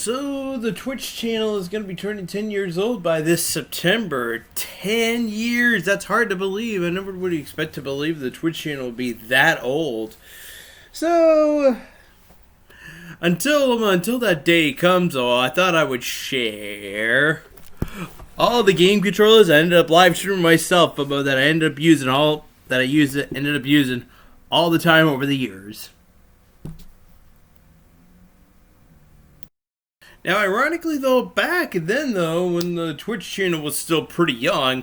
So the Twitch channel is going to be turning 10 years old by this September. 10 years! That's hard to believe. I never would expect to believe the Twitch channel would be that old. So until that day comes, I thought I would share all the game controllers I ended up live streaming myself, but that I ended up using all the time over the years. Now, ironically, though, back then, when the Twitch channel was still pretty young,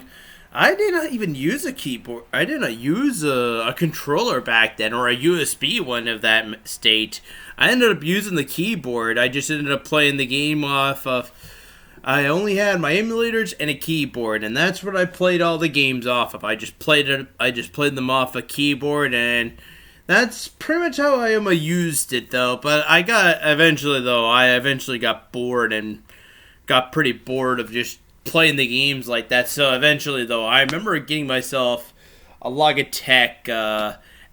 I did not even use a keyboard. I did not use a controller back then, or a USB one of that state. I ended up using the keyboard. I just ended up playing the game off of... I only had my emulators and a keyboard, and that's what I played all the games off of. I just played them off a keyboard, and... that's pretty much how I used it, though. But I eventually got bored and got pretty bored of just playing the games like that. So eventually, though, I remember getting myself a Logitech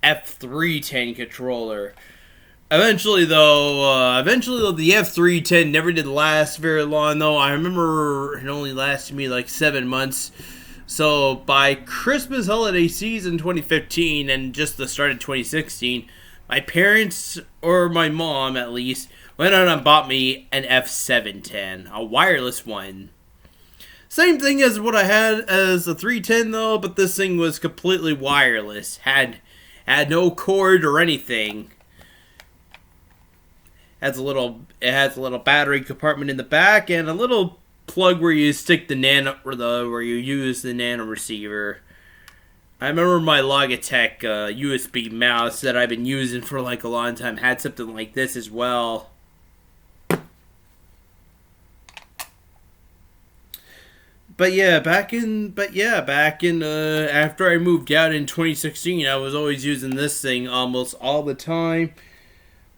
F310 controller. Eventually, though, the F310 never did last very long, though. I remember it only lasted me like 7 months. So by Christmas holiday season 2015 and just the start of 2016, my parents, or my mom at least, went out and bought me an F710, a wireless one. Same thing as what I had as the 310 though, but this thing was completely wireless. Had no cord or anything. It has a little battery compartment in the back and a little plug where you stick where you use the nano receiver. I remember my Logitech USB mouse that I've been using for like a long time had something like this as well. Back in after I moved out in 2016, I was always using this thing almost all the time.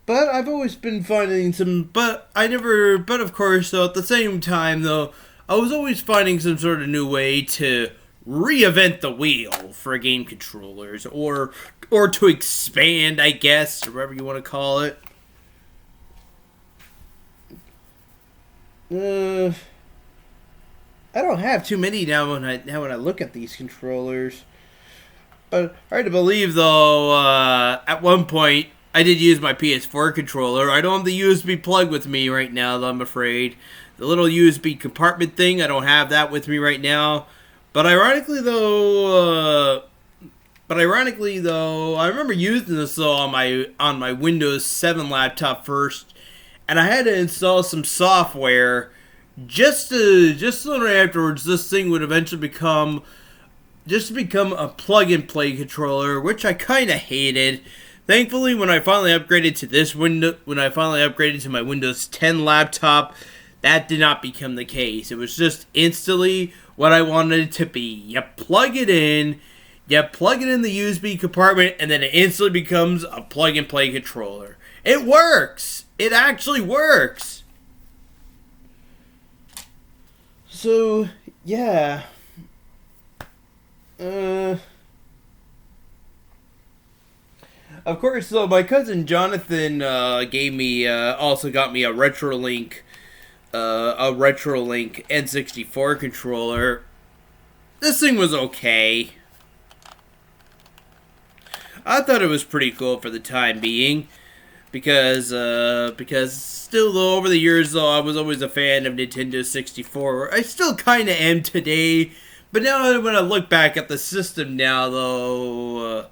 But I've always been finding but of course, though, at the same time, though, I was always finding some sort of new way to reinvent the wheel for game controllers, or to expand, I guess, or whatever you want to call it. I don't have too many now when I look at these controllers. But hard to believe, though, at one point, I did use my PS4 controller. I don't have the USB plug with me right now, though, I'm afraid. The little USB compartment thing, I don't have that with me right now. But ironically, though, I remember using this though on my Windows 7 laptop first, and I had to install some software just so right afterwards. This thing would eventually become a plug-and-play controller, which I kind of hated. Thankfully, when I finally upgraded to my Windows 10 laptop, that did not become the case. It was just instantly what I wanted it to be. You plug it in the USB compartment, and then it instantly becomes a plug-and-play controller. It works! It actually works! So, yeah. Of course, though, my cousin Jonathan also got me a RetroLink N64 controller. This thing was okay. I thought it was pretty cool for the time being, because still though over the years though I was always a fan of Nintendo 64. I still kind of am today, but now when I look back at the system now though.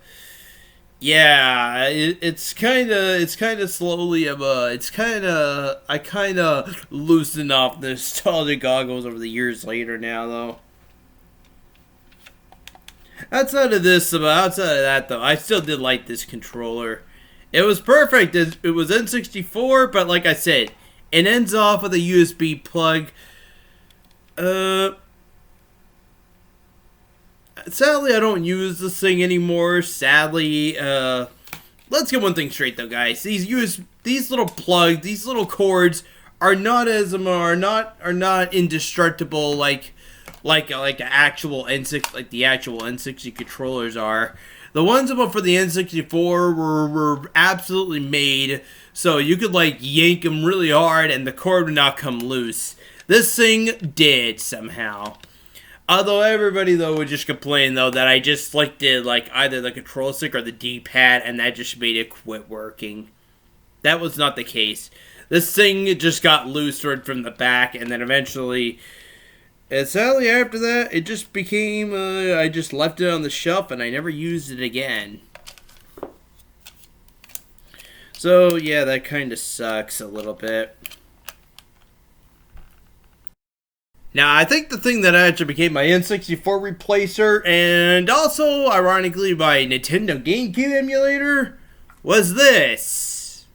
Yeah, it's kind of slowly. I kind of loosened off the nostalgia goggles over the years later now, though. Outside of that, though, I still did like this controller. It was perfect. It was N64, but like I said, it ends off with a USB plug. Sadly, I don't use this thing anymore. Sadly, let's get one thing straight though, guys. These little plugs, these little cords are not indestructible like the actual N60 controllers are. The ones for the N64 were absolutely made So you could like yank them really hard and the cord would not come loose. This thing did somehow. Although everybody though would just complain though that I just flicked it like either the control stick or the D-pad and that just made it quit working. That was not the case. This thing just got loose right from the back and then eventually, and sadly after that, it just became, I just left it on the shelf and I never used it again. So yeah, that kind of sucks a little bit. Now, I think the thing that actually became my N64 replacer, and also, ironically, my Nintendo GameCube emulator, was this.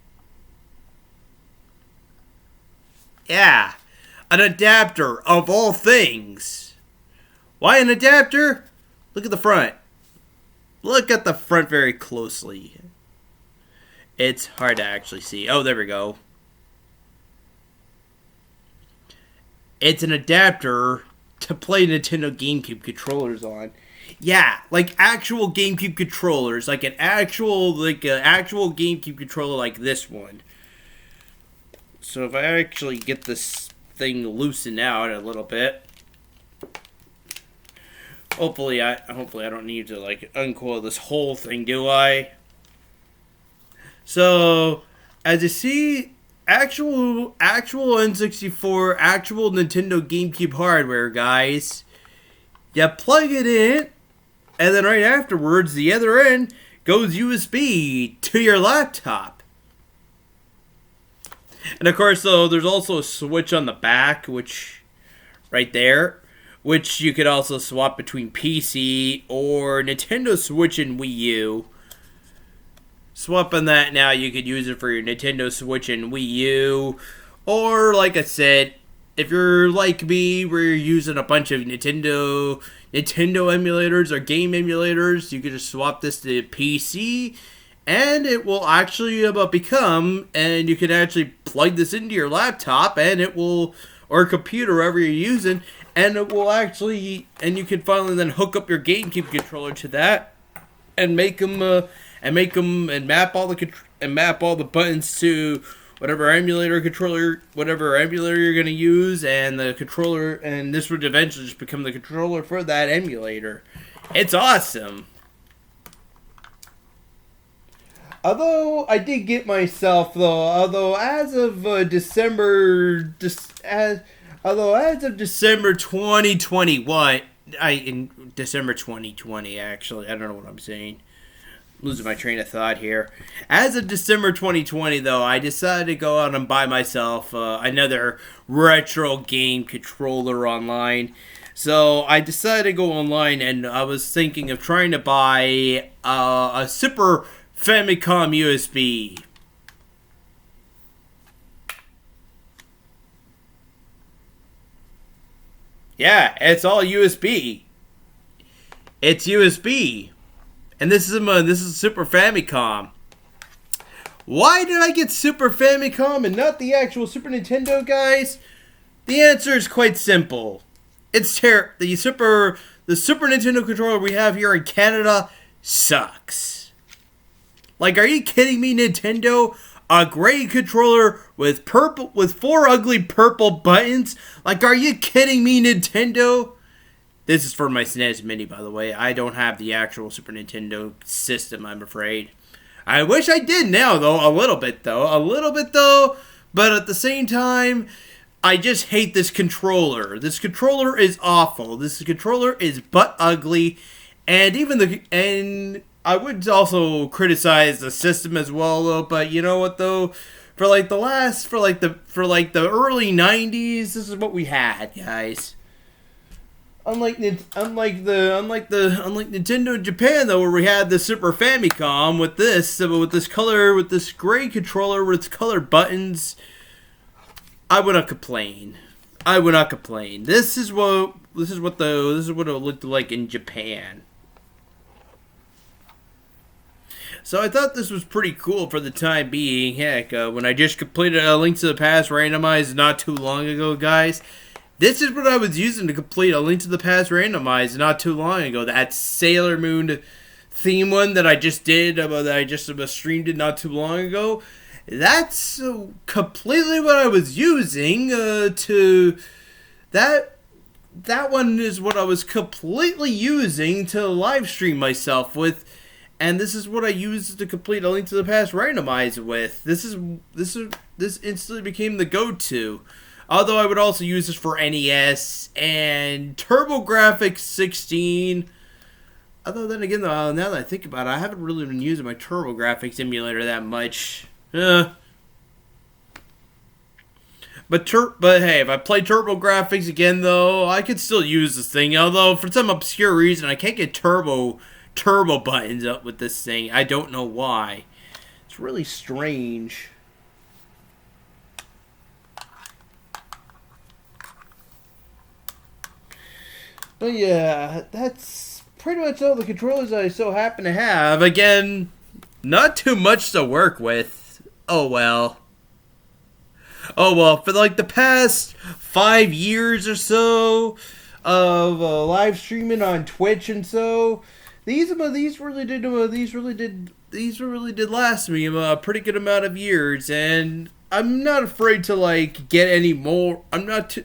Yeah, an adapter of all things. Why an adapter? Look at the front. Look at the front very closely. It's hard to actually see. Oh, there we go. It's an adapter to play Nintendo GameCube controllers on. Yeah, like actual GameCube controllers, like an actual GameCube controller like this one. So if I actually get this thing loosened out a little bit, hopefully I don't need to like uncoil this whole thing, do I? So as you see, actual N64, actual Nintendo GameCube hardware, guys. You plug it in, and then right afterwards, the other end goes USB to your laptop. And of course, though, there's also a switch on the back, which, right there, which you could also swap between PC or Nintendo Switch and Wii U. Swapping that now, you could use it for your Nintendo Switch and Wii U. Or, like I said, if you're like me, where you're using a bunch of Nintendo emulators or game emulators, you could just swap this to PC. And it will actually become, and you can actually plug this into your laptop, and it will, or computer, wherever you're using, and it will actually, and you can finally then hook up your GameCube controller to that, and map all the buttons to whatever emulator you're gonna use, and the controller, and this would eventually just become the controller for that emulator. It's awesome. Although I did get myself as of December 2021, in December 2020 actually, I don't know what I'm saying. Losing my train of thought here. As of December 2020, though, I decided to go out and buy myself another retro game controller online. So I decided to go online, and I was thinking of trying to buy a Super Famicom USB. Yeah, it's all USB. It's USB. And this is Super Famicom. Why did I get Super Famicom and not the actual Super Nintendo, guys? The answer is quite simple. It's the Super Nintendo controller we have here in Canada sucks. Like, are you kidding me, Nintendo? A gray controller with 4 ugly purple buttons? Like, are you kidding me, Nintendo? This is for my SNES Mini, by the way. I don't have the actual Super Nintendo system, I'm afraid. I wish I did now, though. A little bit, though. But at the same time, I just hate this controller. This controller is awful. This controller is butt ugly. And I would also criticize the system as well, though. But you know what, though? For like the early 90s, this is what we had, guys. Unlike Nintendo Japan, though, where we had the Super Famicom with this gray controller with colored buttons, I would not complain. This is what it looked like in Japan. So I thought this was pretty cool for the time being. Heck, when I just completed a Link to the Past randomized not too long ago, guys. This is what I was using to complete a Link to the Past randomized not too long ago. That Sailor Moon theme one that I just did, that I just streamed it not too long ago. That's completely what I was using to that. That one is what I was completely using to live stream myself with, and this is what I used to complete A Link to the Past randomize with. This instantly became the go-to. Although I would also use this for NES and TurboGrafx 16. Although then again, though, now that I think about it, I haven't really been using my TurboGrafx emulator that much. But hey, if I play TurboGrafx again, though, I could still use this thing. Although for some obscure reason, I can't get turbo buttons up with this thing. I don't know why. It's really strange. But yeah, that's pretty much all the controllers I so happen to have. Again, not too much to work with. Oh well. Oh well, for like the past 5 years or so of live streaming on Twitch and so, these really did last me a pretty good amount of years, and I'm not afraid to like get any more. I'm not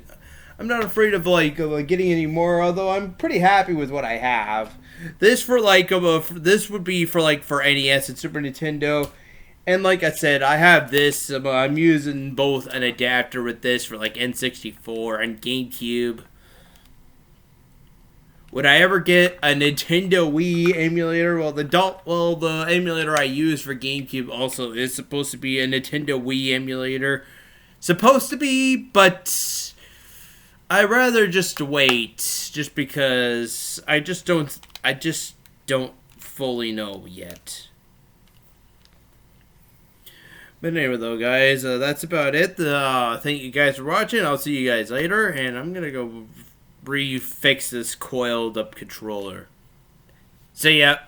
afraid of like getting any more. Although I'm pretty happy with what I have. This would be for NES and Super Nintendo. And like I said, I have this. I'm using both an adapter with this for like N64 and GameCube. Would I ever get a Nintendo Wii emulator? Well, the emulator I use for GameCube also is supposed to be a Nintendo Wii emulator. Supposed to be, but I'd rather just wait, just because I just don't fully know yet. But anyway, though, guys, that's about it. Thank you guys for watching. I'll see you guys later, and I'm going to go refix this coiled up controller. See ya.